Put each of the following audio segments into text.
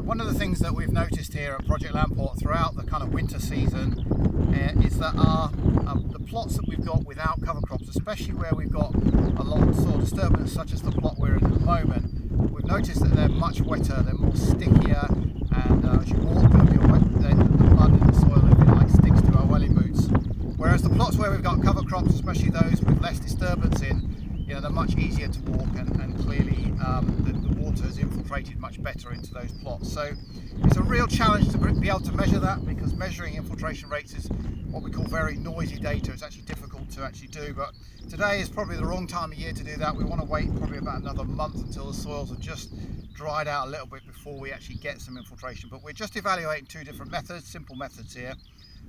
One of the things that we've noticed here at Project Lamport throughout the kind of winter season is that the plots that we've got without cover crops, especially where we've got a lot of soil disturbance such as the plot we're in at the moment, we've noticed that they're much wetter, they're more stickier, and as you walk them, the mud in the soil, if you like, sticks to our welly boots. Whereas the plots where we've got cover crops, especially those with less disturbance in, they're much easier to walk, and clearly the water has infiltrated much better into those plots. So it's a real challenge to be able to measure that, because measuring infiltration rates is what we call very noisy data. It's actually difficult to actually do, but today is probably the wrong time of year to do that. We want to wait probably about another month until the soils have just dried out a little bit before we actually get some infiltration. But we're just evaluating two different methods, simple methods here.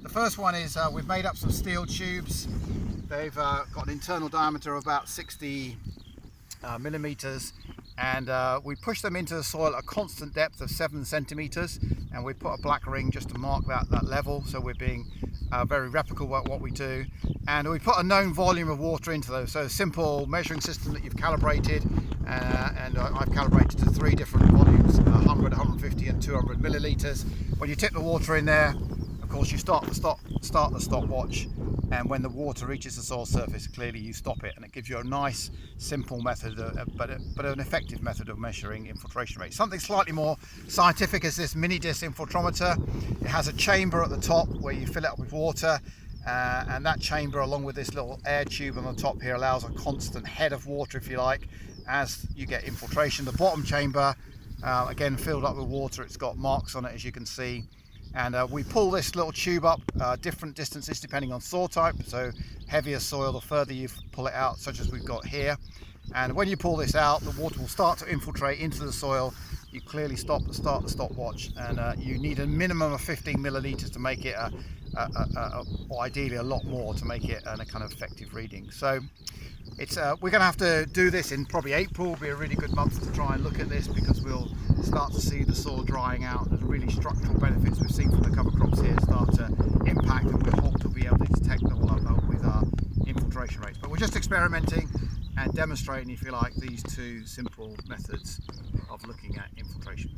The first one is we've made up some steel tubes. They've got an internal diameter of about 60 millimeters, and we push them into the soil at a constant depth of 7 centimeters, and we put a black ring just to mark that level, so we're being very replicable about what we do. And we put a known volume of water into those, so a simple measuring system that you've calibrated, and I've calibrated to 3 different volumes, 100, 150 and 200 milliliters. When you tip the water in there, of course you start the stopwatch, and when the water reaches the soil surface, clearly you stop it, and it gives you a nice simple method, but an effective method of measuring infiltration rate. Something slightly more scientific is this mini disc infiltrometer. It has a chamber at the top where you fill it up with water, and that chamber, along with this little air tube on the top here, allows a constant head of water, if you like, as you get infiltration. The bottom chamber, again filled up with water, it's got marks on it, as you can see. And we pull this little tube up different distances depending on soil type. So heavier soil, the further you pull it out, such as we've got here. And when you pull this out, the water will start to infiltrate into the soil. You clearly start the stopwatch, and you need a minimum of 15 milliliters to make it, or ideally a lot more to make it a kind of effective reading. So it's we're going to have to do this in probably April. Will be a really good month to try and look at this, because we'll start to see the soil drying out. There's really structural benefits we've seen from the cover crops here start to impact, and we hope to be able to detect them with our infiltration rates. But we're just experimenting and demonstrating, if you like, these two simple methods of looking at infiltration.